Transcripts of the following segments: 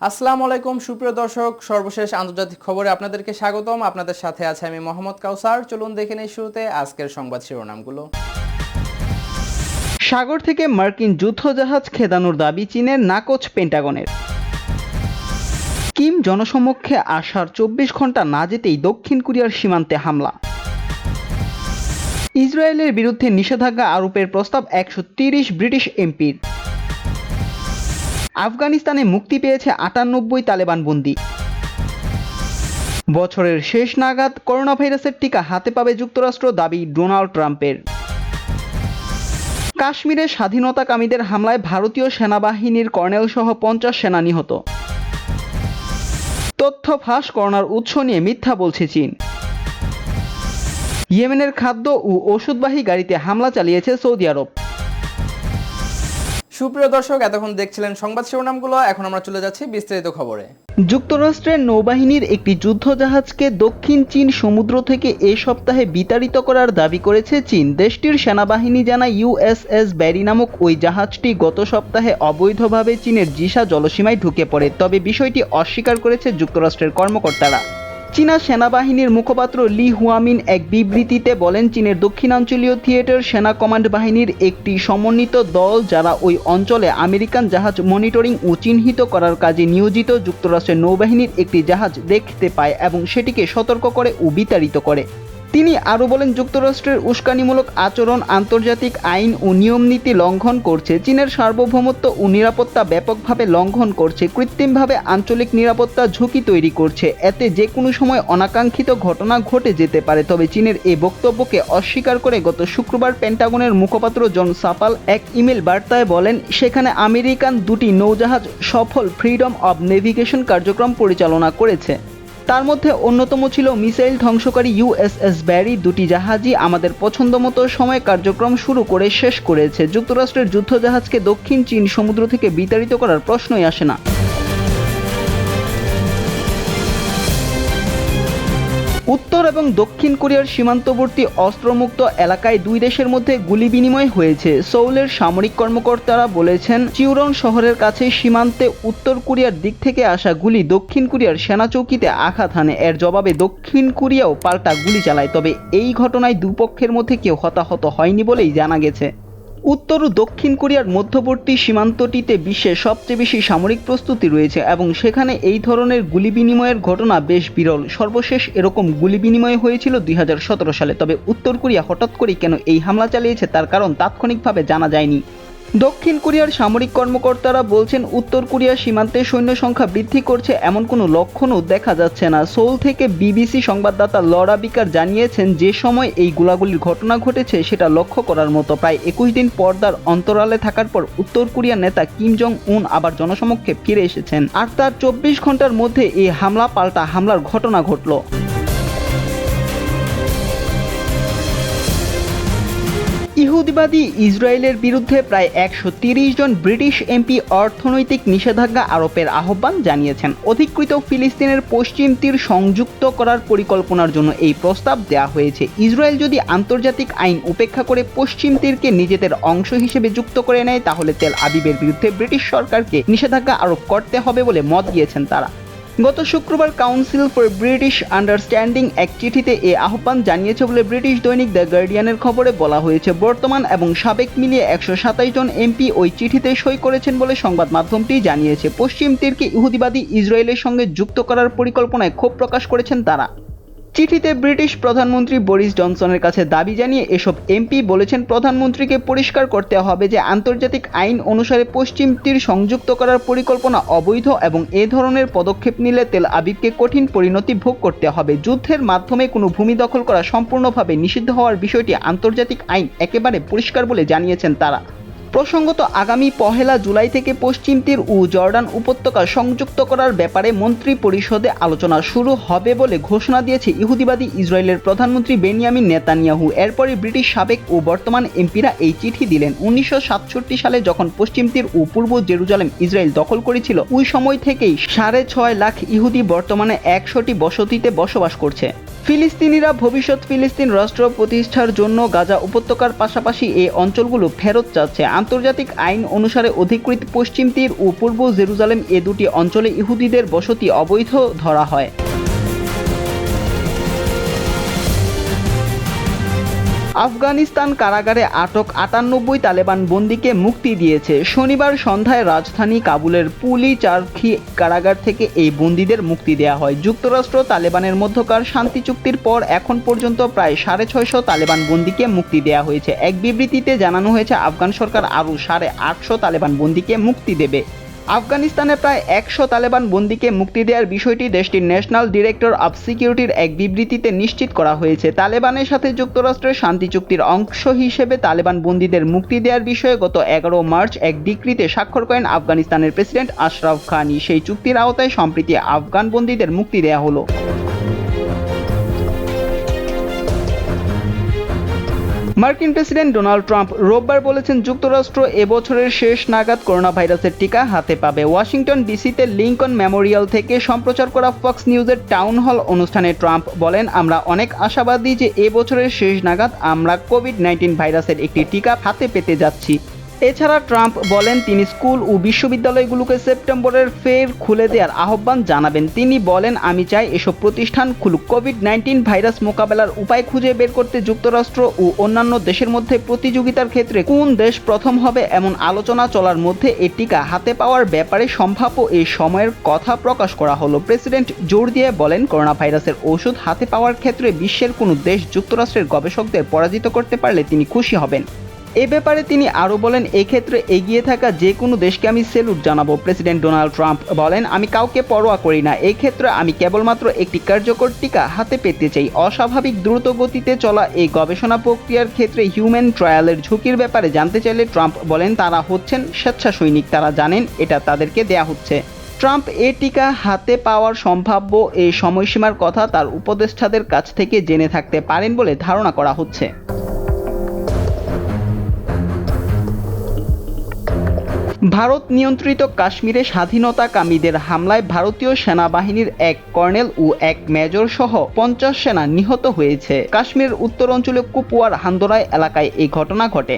আসসালামু আলাইকুম সুপ্রিয় দর্শক, সর্বশেষ আন্তর্জাতিক খবরে আপনাদেরকে স্বাগতম। আপনাদের সাথে আছে আমি মোহাম্মদ কাউসার। চলুন দেখে নেই শুরুতে আজকের সংবাদ শিরোনামগুলো। সাগর থেকে মার্কিন যুদ্ধজাহাজ খেদানোর দাবি চীনের, নাকচ পেন্টাগনের। কিম জনসমক্ষে আসার 24 ঘন্টা না যেতেই দক্ষিণ কোরিয়ার সীমান্তে হামলা। ইসরায়েলের বিরুদ্ধে নিষেধাজ্ঞা আরোপের প্রস্তাব 130 ব্রিটিশ এমপির। আফগানিস্তানে মুক্তি পেয়েছে 98 তালেবান বন্দী। বছরের শেষ নাগাদ করোনা ভাইরাসের টিকা হাতে পাবে যুক্তরাষ্ট্র, দাবি ডোনাল্ড ট্রাম্পের। কাশ্মীরে স্বাধীনতাকামীদের হামলায় ভারতীয় সেনাবাহিনীর কর্নেল সহ 50 সেনা নিহত। তথ্য ফাঁস, করোনার উৎস নিয়ে মিথ্যা বলছে চীন। ইয়েমেনের খাদ্য ও ওষুধবাহী গাড়িতে হামলা চালিয়েছে সৌদি আরব। সুপ্রিয় দর্শক, এতক্ষণ দেখছিলেন সংবাদ শিরোনামগুলো। এখন আমরা চলে যাচ্ছি বিস্তারিত খবরে। যুক্তরাষ্ট্রের নৌবাহিনীর একটি যুদ্ধজাহাজকে দক্ষিণ চীন সমুদ্র থেকে এ সপ্তাহে বিতাড়িত করার দাবি করেছে চীন। দেশটির সেনাবাহিনী জানায় ইউএসএস ব্যারি নামক ওই জাহাজটি গত সপ্তাহে অবৈধভাবে চীনের জিসা জলসীমায় ঢুকে পড়ে, তবে বিষয়টি অস্বীকার করেছে যুক্তরাষ্ট্রের কর্মকর্তারা। চীনা সেনাবাহিনীর মুখপাত্র লি হুয়ামিন এক বিবৃতিতে বলেন, চীনের দক্ষিণাঞ্চলীয় থিয়েটার সেনা কমান্ড বাহিনীর একটি সমন্বিত দল যারা ওই অঞ্চলে আমেরিকান জাহাজ মনিটরিং ও চিহ্নিত করার কাজে নিয়োজিত যুক্তরাষ্ট্রের নৌবাহিনীর একটি জাহাজ দেখতে পায় এবং সেটিকে সতর্ক করে ও বিতাড়িত করে। তিনি আরও বলেন, যুক্তরাষ্ট্রের উস্কানিমূলক আচরণ আন্তর্জাতিক আইন ও নিয়মনীতি লঙ্ঘন করছে, চীনের সার্বভৌমত্ব ও নিরাপত্তা ব্যাপকভাবে লঙ্ঘন করছে, কৃত্রিমভাবে আঞ্চলিক নিরাপত্তা ঝুঁকি তৈরি করছে। এতে যে কোনো সময় অনাকাঙ্ক্ষিত ঘটনা ঘটে যেতে পারে। তবে চীনের এই বক্তব্যকে অস্বীকার করে গত শুক্রবার পেন্টাগনের মুখপাত্র জন সাপাল এক ইমেল বার্তায় বলেন, সেখানে আমেরিকান দুটি নৌজাহাজ সফল ফ্রিডম অব নেভিগেশন কার্যক্রম পরিচালনা করেছে। তার মধ্যে অন্যতম ছিল মিসাইল ধ্বংসকারী ইউএসএস ব্যারি। দুটি জাহাজই আমাদের পছন্দমতো সময়ে কার্যক্রম শুরু করে শেষ করেছে। যুক্তরাষ্ট্রের যুদ্ধজাহাজকে দক্ষিণ চীন সমুদ্র থেকে বিতাড়িত করার প্রশ্নই আসে না। উত্তর এবং দক্ষিণ কোরিয়ার সীমান্তবর্তী অস্ত্রমুক্ত এলাকায় দুই দেশের মধ্যে গুলি বিনিময় হয়েছে। সৌলের সামরিক কর্মকর্তারা বলেছেন, চিউরন শহরের কাছে সীমান্তে উত্তর কোরিয়ার দিক থেকে আসা গুলি দক্ষিণ কোরিয়ার সেনা চৌকিতে আঘাত হানে। এর জবাবে দক্ষিণ কোরিয়াও পাল্টা গুলি চালায়। তবে এই ঘটনায় দুপক্ষের মধ্যে কেউ হতাহত হয়নি বলেই জানা গেছে। উত্তর ও দক্ষিণ কোরিয়ার মধ্যবর্তী সীমান্তটিতে বিশ্বের সবচেয়ে বেশি সামরিক প্রস্তুতি রয়েছে এবং সেখানে এই ধরনের গুলি বিনিময়ের ঘটনা বেশ বিরল। সর্বশেষ এরকম গুলি বিনিময় হয়েছিল 2017 সালে। তবে উত্তর কোরিয়া হঠাৎ করেই কেন এই হামলা চালিয়েছে তার কারণ তাৎক্ষণিকভাবে জানা যায়নি। দক্ষিণ কোরিয়ার সামরিক কর্মকর্তারা বলছেন, উত্তর কোরিয়া সীমান্তে সৈন্য সংখ্যা বৃদ্ধি করছে এমন কোনো লক্ষণও দেখা যাচ্ছে না। সোল থেকে বিবিসি সংবাদদাতা লরা বিকার জানিয়েছেন, যে সময় এই গোলাগুলির ঘটনা ঘটেছে সেটা লক্ষ্য করার মতো। প্রায় 21 দিন পর্দার অন্তরালে থাকার পর উত্তর কোরিয়ার নেতা কিম জং উন আবার জনসমক্ষে ফিরে এসেছেন, আর তার 24 ঘন্টার মধ্যে এই হামলা পাল্টা হামলার ঘটনা ঘটল। ইহুদিবাদী ইসরায়েলের বিরুদ্ধে প্রায় 130 জন ব্রিটিশ এমপি অর্থনৈতিক নিষেধাজ্ঞা আরোপের আহ্বান জানিয়েছেন। অধিকৃত ফিলিস্তিনের পশ্চিম তীর সংযুক্ত করার পরিকল্পনার জন্য এই প্রস্তাব দেওয়া হয়েছে। ইসরায়েল যদি আন্তর্জাতিক আইন উপেক্ষা করে পশ্চিম তীরকে নিজেদের অংশ হিসেবে যুক্ত করে নেয়, তাহলে তেল আবিবের বিরুদ্ধে ব্রিটিশ সরকারকে নিষেধাজ্ঞা আরোপ করতে হবে বলে মত দিয়েছেন তারা। গত শুক্রবার কাউন্সিল ফর ব্রিটিশ আন্ডারস্ট্যান্ডিং এক চিঠিতে এ আহ্বান জানিয়েছে বলে ব্রিটিশ দৈনিক দ্য গার্ডিয়ানের খবরে বলা হয়েছে। বর্তমান এবং সাবেক মিলিয়ে 127 জন এমপি ওই চিঠিতে সই করেছেন বলে সংবাদ মাধ্যমটি জানিয়েছে। পশ্চিম তীরকে ইহুদিবাদী ইসরায়েলের সঙ্গে যুক্ত করার পরিকল্পনায় ক্ষোভ প্রকাশ করেছেন তারা। চিঠিতে ব্রিটিশ প্রধানমন্ত্রী বরিস জনসনের কাছে দাবি জানিয়ে এসব এমপি বলেছেন, প্রধানমন্ত্রীকে পরিষ্কার করতে হবে যে আন্তর্জাতিক আইন অনুসারে পশ্চিম তীর সংযুক্ত করার পরিকল্পনা অবৈধ এবং এ ধরনের পদক্ষেপ নিলে তেল আবিবকে কঠিন পরিণতি ভোগ করতে হবে। যুদ্ধের মাধ্যমে কোনো ভূমি দখল করা সম্পূর্ণভাবে নিষিদ্ধ হওয়ার বিষয়টি আন্তর্জাতিক আইন একেবারে পরিষ্কার বলে জানিয়েছেন তারা। প্রসঙ্গত, আগামী 1 জুলাই থেকে পশ্চিম তীর ও জর্ডান উপত্যকা সংযুক্ত করার ব্যাপারে মন্ত্রী পরিষদে আলোচনা শুরু হবে বলে ঘোষণা দিয়েছে ইহুদিবাদী ইসরায়েলের প্রধানমন্ত্রী বেনিয়ামিন নেতানিয়াহু। এরপরই ব্রিটিশ সাবেক ও বর্তমান এমপিরা এই চিঠি দিলেন। 1967 সালে যখন পশ্চিম তীর ও পূর্ব জেরুজালেম ইসরায়েল দখল করেছিল, ওই সময় থেকেই 6.5 লাখ ইহুদি বর্তমানে 100টি বসতিতে বসবাস করছে। ফিলিস্তিনিরা ভবিষ্যৎ ফিলিস্তিন রাষ্ট্র প্রতিষ্ঠার জন্য গাজা উপত্যকার পাশাপাশি এই অঞ্চলগুলো ফেরত চাচ্ছে। আন্তর্জাতিক আইন অনুসারে অধিকৃত পশ্চিম তীর ও পূর্ব জেরুজালেম এ দুটি অঞ্চলে ইহুদিদের বসতি অবৈধ ধরা হয়। আফগানিস্তান কারাগারে আটক ৯৮ তালেবান বন্দীকে মুক্তি দিয়েছে। শনিবার সন্ধ্যায় রাজধানী কাবুলের পুলি চারখি কারাগার থেকে এই বন্দীদের মুক্তি দেওয়া হয়। যুক্তরাষ্ট্র তালেবানের মধ্যকার শান্তি চুক্তির পর এখন পর্যন্ত প্রায় ৬৫০ তালেবান বন্দীকে মুক্তি দেওয়া হয়েছে। এক বিবৃতিতে জানানো হয়েছে আফগান সরকার আরও ৮৫০ তালেবান বন্দীকে মুক্তি দেবে। আফগানিস্তানে প্রায় ১০০ তালেবান বন্দীকে মুক্তি দেওয়ার বিষয়টি দেশটির ন্যাশনাল ডিরেক্টর অব সিকিউরিটির এক বিবৃতিতে নিশ্চিত করা হয়েছে। তালেবানের সাথে যুক্তরাষ্ট্রের শান্তি চুক্তির অংশ হিসেবে তালেবান বন্দীদের মুক্তি দেওয়ার বিষয়ে গত ১১ মার্চ এক ডিক্রিতে স্বাক্ষর করেন আফগানিস্তানের প্রেসিডেন্ট আশরাফ গানি। সেই চুক্তির আওতায় সম্প্রতি আফগান বন্দীদের মুক্তি দেওয়া হলো। মার্কিন প্রেসিডেন্ট ডোনাল্ড ট্রাম্প রোববার বলেছেন যুক্তরাষ্ট্র এবছরের শেষ নাগাদ করোনা ভাইরাসের টিকা হাতে পাবে। ওয়াশিংটন ডিসিতে লিঙ্কন মেমোরিয়াল থেকে সম্প্রচার করা ফক্স নিউজের টাউন হল অনুষ্ঠানে ট্রাম্প বলেন, আমরা অনেক আশাবাদী যে এবছরের শেষ নাগাদ আমরা কোভিড-১৯ ভাইরাসের একটি টিকা হাতে পেতে যাচ্ছি। এছাড়া ট্রাম্প বলেন তিনি স্কুল ও বিশ্ববিদ্যালয়গুলোকে সেপ্টেম্বরের ফের খুলে দেওয়ার আহ্বান জানাবেন। তিনি বলেন, আমি চাই এসব প্রতিষ্ঠান খুলুক। কোভিড-১৯ ভাইরাস মোকাবেলার উপায় খুঁজে বের করতে যুক্তরাষ্ট্র ও অন্যান্য দেশের মধ্যে প্রতিযোগিতার ক্ষেত্রে কোন দেশ প্রথম হবে এমন আলোচনা চলার মধ্যে এই টিকা হাতে পাওয়ার ব্যাপারে সম্ভাব্য এই সময়ের কথা প্রকাশ করা হলো। প্রেসিডেন্ট জোর দিয়ে বলেন, করোনা ভাইরাসের ওষুধ হাতে পাওয়ার ক্ষেত্রে বিশ্বের কোনো দেশ যুক্তরাষ্ট্রের গবেষকদের পরাজিত করতে পারলে তিনি খুশি হবেন। এ ব্যাপারে তিনি আরও বলেন, এক্ষেত্রে এগিয়ে থাকা যে কোনো দেশকে আমি স্যালুট জানাবো। প্রেসিডেন্ট ডোনাল্ড ট্রাম্প বলেন, আমি কাউকে পরোয়া করি না। এই ক্ষেত্রে আমি কেবলমাত্র একটি কার্যকর টিকা হাতে পেতে চাই। অস্বাভাবিক দ্রুত গতিতে চলা এই গবেষণা প্রক্রিয়ার ক্ষেত্রে হিউম্যান ট্রায়ালের ঝুঁকির ব্যাপারে জানতে চাইলে ট্রাম্প বলেন, তারা হচ্ছেন স্বেচ্ছা সৈনিক, তারা জানেন এটা তাদেরকে দেয়া হচ্ছে। ট্রাম্প এ টিকা হাতে পাওয়ার সম্ভাব্য এই সময়সীমার কথা তার উপদেষ্টাদের কাছ থেকে জেনে থাকতে পারেন বলে ধারণা করা হচ্ছে। ভারত নিয়ন্ত্রিত কাশ্মীরে স্বাধীনতাকামীদের হামলায় ভারতীয় সেনাবাহিনীর এক কর্নেল ও এক মেজর সহ ৫০ সেনা নিহত হয়েছে। কাশ্মীরের উত্তরাঞ্চলে কুপওয়ার হান্দোরায় এলাকায় এই ঘটনা ঘটে।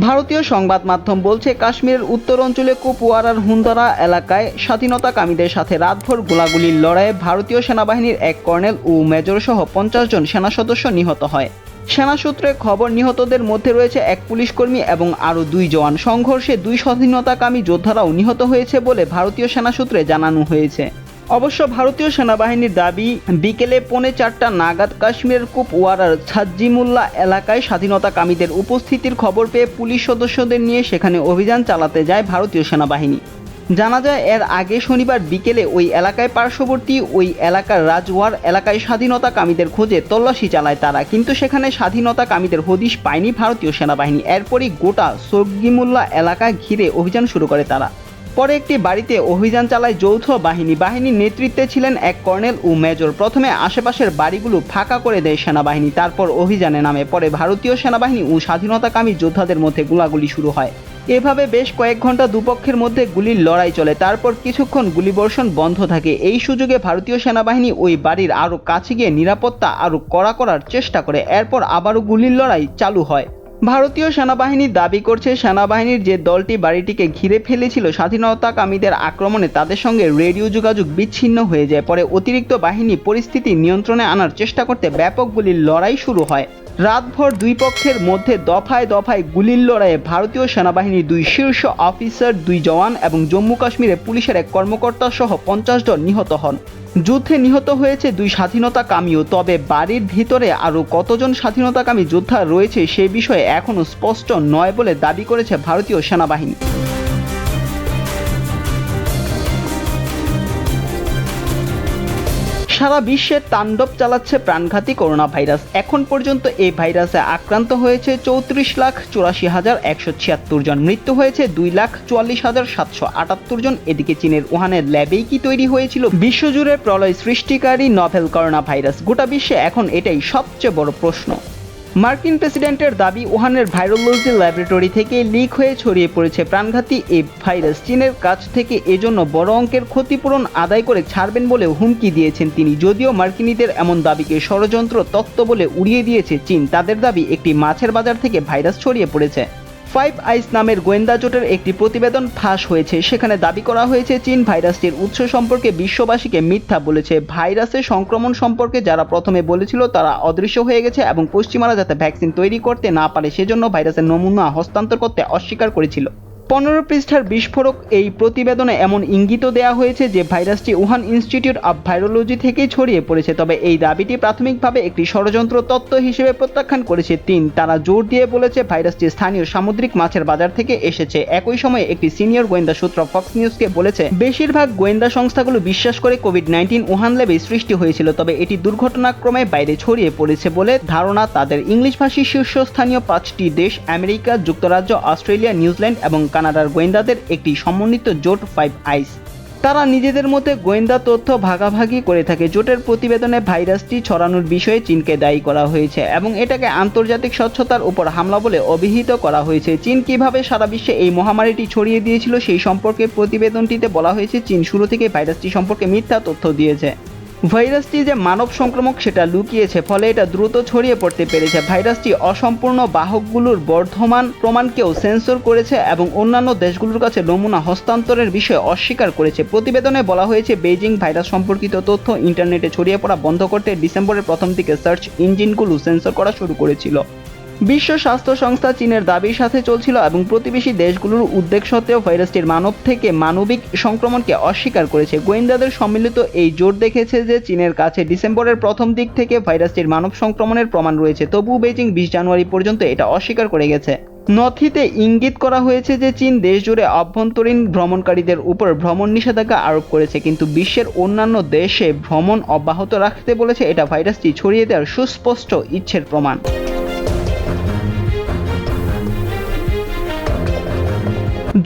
ভারতীয় সংবাদ মাধ্যম বলছে, কাশ্মীরের উত্তর অঞ্চলে কুপওয়ারার হুন্দরা এলাকায় স্বাধীনতাকামীদের সাথে রাতভর গোলাগুলির লড়াইয়ে ভারতীয় সেনাবাহিনীর এক কর্নেল ও মেজর সহ ৫০ জন সেনা সদস্য নিহত হয়। সেনা সূত্রে খবর, নিহতদের মধ্যে রয়েছে এক পুলিশকর্মী এবং আরও ২ জওয়ান। সংঘর্ষে ২ স্বাধীনতাকামী যোদ্ধারাও নিহত হয়েছে বলে ভারতীয় সেনা সূত্রে জানানো হয়েছে। অবশ্য ভারতীয় সেনাবাহিনীর দাবি, বিকেলে ৪:৩০ নাগাদ কাশ্মীরের কুপওয়ারার ছাজ্জিমুল্লা এলাকায় স্বাধীনতাকামীদের উপস্থিতির খবর পেয়ে পুলিশ সদস্যদের নিয়ে সেখানে অভিযান চালাতে যায় ভারতীয় সেনাবাহিনী। জানা যায়, এর আগে শনিবার বিকেলে ওই এলাকায় পার্শ্ববর্তী ওই এলাকার রাজওয়ার এলাকায় স্বাধীনতাকামীদের খোঁজে তল্লাশি চালায় তারা, কিন্তু সেখানে স্বাধীনতাকামীদের হদিশ পায়নি ভারতীয় সেনাবাহিনী। এরপরই গোটা সগিমুল্লা এলাকা ঘিরে অভিযান শুরু করে তারা। পরে একটি বাড়িতে অভিযান চালায় যৌথ বাহিনী। বাহিনীর নেতৃত্বে ছিলেন এক কর্নেল ও মেজর। প্রথমে আশেপাশের বাড়িগুলো ফাঁকা করে দেয় সেনাবাহিনী, তারপর অভিযানে নামে। পরে ভারতীয় সেনাবাহিনী ও স্বাধীনতাকামী যোদ্ধাদের মধ্যে গোলাগুলি শুরু হয়। এভাবে বেশ কয়েক ঘন্টা দুপক্ষের মধ্যে গুলির লড়াই চলে। তারপর কিছুক্ষণ গুলিবর্ষণ বন্ধ থাকে। এই সুযোগে ভারতীয় সেনাবাহিনী ওই বাড়ির আরও কাছে গিয়ে নিরাপত্তা আরও কড়া করার চেষ্টা করে। এরপর আবারও গুলির লড়াই চালু হয়। ভারতীয় সেনাবাহিনী দাবি করছে, সেনাবাহিনীর যে দলটি বাড়িটিকে ঘিরে ফেলেছিল স্বাধীনতাকামীদের আক্রমণে তাদের সঙ্গে রেডিও যোগাযোগ বিচ্ছিন্ন হয়ে যায়। পরে অতিরিক্ত বাহিনী পরিস্থিতি নিয়ন্ত্রণে আনার চেষ্টা করতে ব্যাপক গুলির লড়াই শুরু হয়। রাতভর দুই পক্ষের মধ্যে দফায় দফায় গুলির লড়াইয়ে ভারতীয় সেনাবাহিনীর ২ শীর্ষ অফিসার, ২ জওয়ান এবং জম্মু কাশ্মীরে পুলিশের এক কর্মকর্তা সহ ৫০ জন নিহত হন। যুদ্ধে নিহত হয়েছে ২ স্বাধীনতাকামীও। তবে বাড়ির ভিতরে আরও কতজন স্বাধীনতাকামী যোদ্ধা রয়েছে সে বিষয়ে এখনও স্পষ্ট নয় বলে দাবি করেছে ভারতীয় সেনাবাহিনী। সারা বিশ্বে তাণ্ডব চালাচ্ছে প্রাণঘাতী করোনা ভাইরাস। এখন পর্যন্ত এই ভাইরাসে আক্রান্ত হয়েছে ৩৪,৮৪,১৭৬ জন। মৃত্যু হয়েছে ২,৪৪,৭৭৮ জন। এদিকে চীনের উহানের ল্যাবেই কি তৈরি হয়েছিল বিশ্বজুড়ে প্রলয় সৃষ্টিকারী নভেল করোনা ভাইরাস? গোটা বিশ্বে এখন এটাই সবচেয়ে বড় প্রশ্ন। মার্কিন প্রেসিডেন্টের দাবি উহানের ভাইরোলজি ল্যাবরেটরি থেকে লিক হয়ে ছড়িয়ে পড়েছে প্রাণঘাতী এই ভাইরাস। চীনের কাছ থেকে এজন্য বড় অঙ্কের ক্ষতিপূরণ আদায় করে ছাড়বেন বলে হুমকি দিয়েছেন তিনি। যদিও মার্কিনীদের এমন দাবিকে ষড়যন্ত্র তত্ত্ব বলে উড়িয়ে দিয়েছে চীন। তাদের দাবি একটি মাছের বাজার থেকে ভাইরাস ছড়িয়ে পড়েছে। ফাইভ আইস নামের গোয়েন্দা জোটের একটি প্রতিবেদন ফাঁস হয়েছে। সেখানে দাবি করা হয়েছে চীন ভাইরাসটির উৎস সম্পর্কে বিশ্ববাসীকে মিথ্যা বলেছে। ভাইরাসের সংক্রমণ সম্পর্কে যারা প্রথমে বলেছিল তারা অদৃশ্য হয়ে গেছে এবং পশ্চিমারা যাতে ভ্যাকসিন তৈরি করতে না পারে সেজন্য ভাইরাসের নমুনা হস্তান্তর করতে অস্বীকার করেছিল। 15 পৃষ্ঠার বিস্ফোরক এই প্রতিবেদনে এমন ইঙ্গিতও দেওয়া হয়েছে যে ভাইরাসটি উহান ইনস্টিটিউট অব ভাইরোলজি থেকেই ছড়িয়ে পড়েছে। তবে এই দাবিটি প্রাথমিকভাবে একটি ষড়যন্ত্র তত্ত্ব হিসেবে প্রত্যাখ্যান করেছে চীন। তারা জোর দিয়ে বলেছে ভাইরাসটি স্থানীয় সামুদ্রিক মাছের বাজার থেকে এসেছে। একই সময়ে একটি সিনিয়র গোয়েন্দা সূত্র ফক্স নিউজকে বলেছে বেশিরভাগ গোয়েন্দা সংস্থাগুলো বিশ্বাস করে কোভিড-19 উহান ল্যাবে সৃষ্টি হয়েছিল, তবে এটি দুর্ঘটনাক্রমে বাইরে ছড়িয়ে পড়েছে বলে ধারণা তাদের। ইংলিশভাষী শীর্ষস্থানীয় 5টি দেশ আমেরিকা যুক্তরাজ্য, অস্ট্রেলিয়া, নিউজিল্যান্ড এবং কানাডার গোয়েন্দাদের একটি সমন্বিত জোট ফাইভ আইস। তারা নিজেদের মধ্যে গোয়েন্দা তথ্য ভাগাভাগি করে থাকে। জোটের প্রতিবেদনে ভাইরাসটি ছড়ানোর বিষয়ে চীনকে দায়ী করা হয়েছে এবং এটাকে আন্তর্জাতিক স্বচ্ছতার উপর হামলা বলে অভিহিত করা হয়েছে। চীন কিভাবে সারা বিশ্বে এই মহামারীটি ছড়িয়ে দিয়েছিল সেই সম্পর্কে প্রতিবেদনটিতে বলা হয়েছে চীন শুরু থেকে ভাইরাসটি সম্পর্কে মিথ্যা তথ্য দিয়েছে। ভাইরাসটি যে মানব সংক্রামক সেটা লুকিয়েছে, ফলে এটা দ্রুত ছড়িয়ে পড়তে পেরেছে। ভাইরাসটি অসম্পূর্ণ বাহকগুলোর বর্ধমান প্রমাণকেও সেন্সর করেছে এবং অন্যান্য দেশগুলোর কাছে নমুনা হস্তান্তরের বিষয়ে অস্বীকার করেছে। প্রতিবেদনে বলা হয়েছে বেইজিং ভাইরাস সম্পর্কিত তথ্য ইন্টারনেটে ছড়িয়ে পড়া বন্ধ করতে ডিসেম্বরের প্রথম দিকে সার্চ ইঞ্জিনগুলো সেন্সর করা শুরু করেছিল। বিশ্ব স্বাস্থ্য সংস্থা চীনের দাবির সাথে চলছিল এবং প্রতিবেশী দেশগুলোর উদ্বেগ সত্ত্বেও ভাইরাসটির মানব থেকে মানবিক সংক্রমণকে অস্বীকার করেছে। গোয়েন্দাদের সম্মিলিত এই জোট দেখেছে যে চীনের কাছে ডিসেম্বরের প্রথম দিক থেকে ভাইরাসটির মানব সংক্রমণের প্রমাণ রয়েছে। তবুও বেইজিং 20 জানুয়ারি পর্যন্ত এটা অস্বীকার করে গেছে। নথিতে ইঙ্গিত করা হয়েছে যে চীন দেশ জুড়ে অভ্যন্তরীণ ভ্রমণকারীদের উপর ভ্রমণ নিষেধাজ্ঞা আরোপ করেছে, কিন্তু বিশ্বের অন্যান্য দেশে ভ্রমণ অব্যাহত রাখতে বলেছে। এটা ভাইরাসটি ছড়িয়ে দেওয়ার সুস্পষ্ট ইচ্ছের প্রমাণ।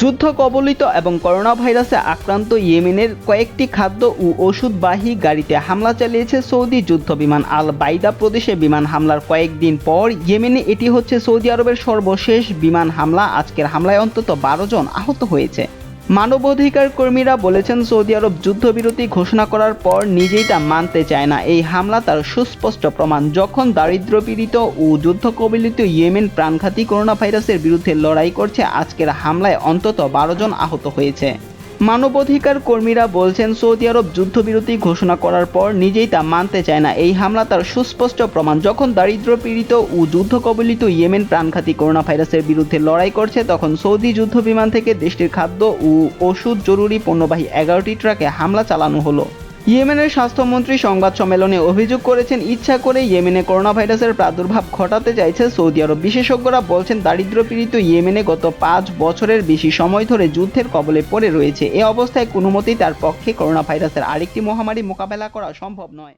যুদ্ধ কবলিত এবং করোনা ভাইরাসে আক্রান্ত ইয়েমেনের কয়েকটি খাদ্য ও ওষুধবাহী গাড়িতে হামলা চালিয়েছে সৌদি যুদ্ধ বিমান। আল বাইদা প্রদেশে বিমান হামলার কয়েকদিন পর ইয়েমেনে এটি হচ্ছে সৌদি আরবের সর্বশেষ বিমান হামলা। আজকের হামলায় অন্তত 12 জন আহত হয়েছে। মানবাধিকার কর্মীরা বলেছেন সৌদি আরব যুদ্ধবিরতি ঘোষণা করার পর নিজেই তা মানতে চায় না। এই হামলা তার সুস্পষ্ট প্রমাণ। যখন দারিদ্র্যপীড়িত ও যুদ্ধ কবলিত ইয়েমেন প্রাণঘাতী করোনা ভাইরাসের বিরুদ্ধে লড়াই করছে, আজকের হামলায় অন্তত 12 জন আহত হয়েছে। মানবাধিকার কর্মীরা বলছেন সৌদি আরব যুদ্ধবিরতি ঘোষণা করার পর নিজেই তা মানতে চায় না। এই হামলা তার সুস্পষ্ট প্রমাণ। যখন দারিদ্র্যপীড়িত ও যুদ্ধ কবলিত ইয়েমেন প্রাণঘাতী করোনা ভাইরাসের বিরুদ্ধে লড়াই করছে, তখন সৌদি যুদ্ধ বিমান থেকে দেশটির খাদ্য ও ওষুধ জরুরি পণ্যবাহী 11টি ট্রাকে হামলা চালানো হলো। ইয়েমেনের স্বাস্থ্যমন্ত্রী সংবাদ সম্মেলনে অভিযোগ করেছেন ইচ্ছা করে ইয়েমেনে করোনা ভাইরাসের প্রাদুর্ভাব ঘটাতে চাইছে সৌদি আরব। বিশেষজ্ঞরা বলছেন দারিদ্র্যপীড়িত ইয়েমেনে গত 5 বছরের বেশি সময় ধরে যুদ্ধের কবলে পড়ে রয়েছে। এ অবস্থায় কোনো মতেই তার পক্ষে করোনা ভাইরাসের আরেকটি মহামারী মোকাবেলা করা সম্ভব নয়।